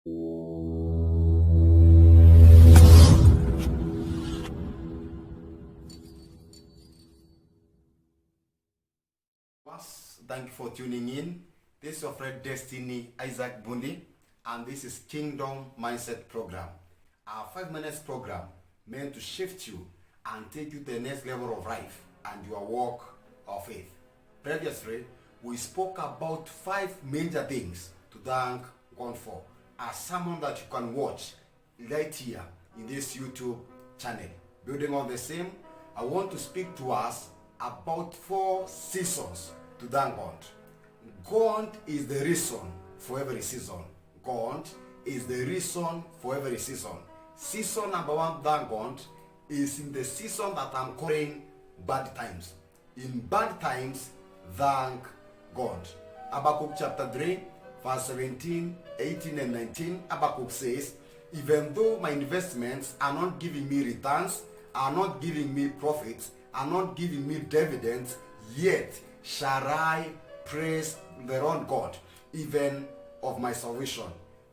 Thank you for tuning in. This is your friend Destiny Isaac Bundi, and this is Kingdom Mindset Program. Our 5 minutes program meant to shift you and take you to the next level of life and your walk of faith. Previously, we spoke about 5 major things to thank God for. A sermon that you can watch right here in this YouTube channel. Building on the same, I want to speak to us about 4 seasons to thank God. God is the reason for every season. God is the reason for every season. Season number 1, thank God, is in the season that I'm calling bad times. In bad times, thank God. Habakkuk chapter 3, verse 17, 18 and 19, Habakkuk says, even though my investments are not giving me returns, are not giving me profits, are not giving me dividends, yet shall I praise the Lord God, even of my salvation.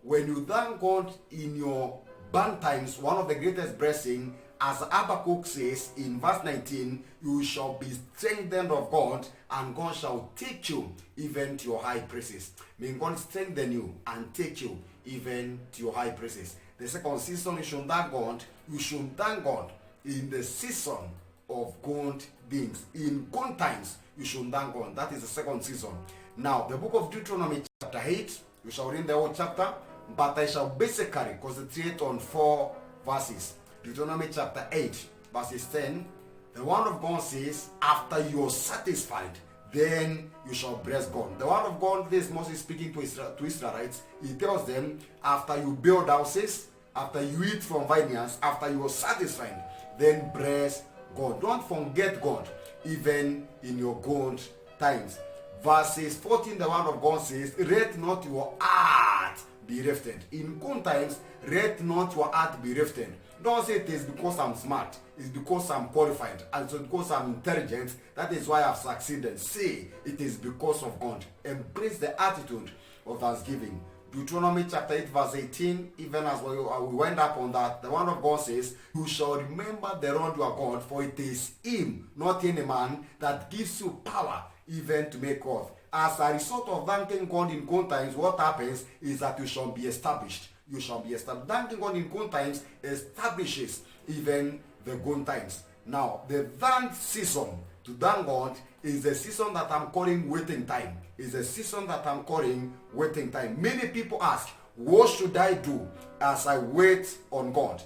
When you thank God in your bad times, one of the greatest blessings, as Habakkuk says in verse 19, you shall be strengthened of God, and God shall take you even to your high places. May God strengthen you and take you even to your high places. The second season, you should thank God. You should thank God in the season of good things. In good times, you should thank God. That is the second season. Now, the book of Deuteronomy chapter 8, we shall read the whole chapter, but I shall basically concentrate on 4 verses. Deuteronomy chapter 8, verses 10, the word of God says, after you are satisfied, then you shall bless God. The word of God, this Moses speaking to Israelites, he tells them, after you build houses, after you eat from vineyards, after you are satisfied, then bless God. Don't forget God, even in your good times. Verses 14, the word of God says, let not your heart be lifted. In good times, let not your heart be lifted. Don't say it is because I'm smart, it's because I'm qualified, and so because I'm intelligent, that is why I've succeeded. Say it is because of God. Embrace the attitude of thanksgiving. Deuteronomy chapter 8 verse 18, even as we went up on that, the word of God says, you shall remember the Lord your God, for it is him, not any man, that gives you power even to make wealth. As a result of thanking God in good times, what happens is that you shall be established. You shall be established. Thanking God in good times establishes even the good times. Now, the third season to thank God is the season that I'm calling waiting time. Is a season that I'm calling waiting time. Many people ask, what should I do as I wait on God?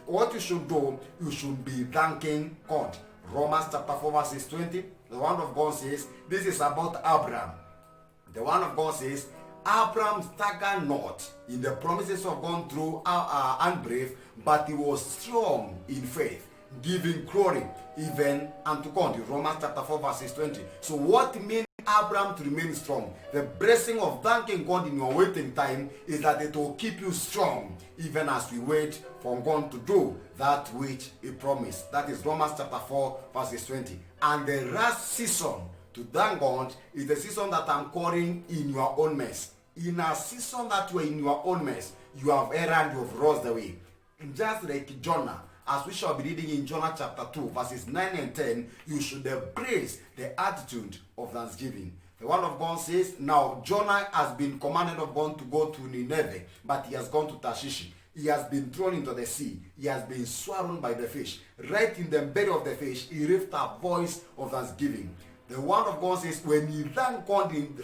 What you should do, you should be thanking God. Romans chapter 4 verses 20, the word of God says, this is about Abraham. The word of God says, Abraham staggered not in the promises of God through unbelief, but he was strong in faith, giving glory even unto God. Romans chapter 4 verses 20. So what means Abraham to remain strong? The blessing of thanking God in your waiting time is that it will keep you strong even as we wait for God to do that which he promised. That is Romans chapter 4 verses 20. And the last season to thank God is the season that I'm calling in your own mess. In a season that you are in your own mess, you have erred, you have lost the way. And just like Jonah, as we shall be reading in Jonah chapter 2, verses 9 and 10, you should embrace the attitude of thanksgiving. The word of God says, now Jonah has been commanded of God to go to Nineveh, but he has gone to Tarshish. He has been thrown into the sea. He has been swallowed by the fish. Right in the belly of the fish, he lifted a voice of thanksgiving. The word of God says, when he thanked God in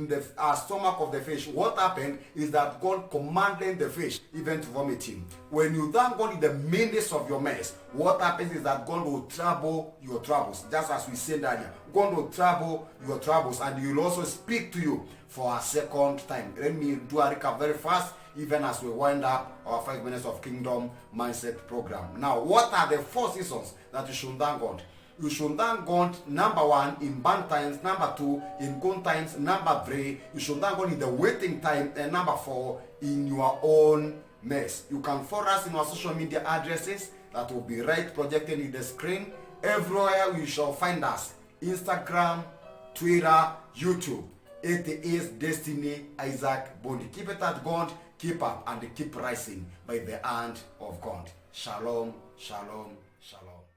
the stomach of the fish, what happened is that God commanded the fish even to vomit him. When you thank God in the midst of your mess, what happens is that God will trouble your troubles. Just as we said earlier, God will trouble your troubles, and he will also speak to you for a second time. Let me do a recap very fast, even as we wind up our 5 minutes of Kingdom Mindset program. Now, what are the 4 seasons that you should thank God? You should thank God, number 1, in bad times, number 2, in good times, number 3, you should thank God in the waiting time, and number 4, in your own mess. You can follow us in our social media addresses that will be right projected in the screen. Everywhere you shall find us. Instagram, Twitter, YouTube. It is Destiny Isaac Bundi. Keep it at God. keep up and keep rising by the hand of God. Shalom, shalom, shalom.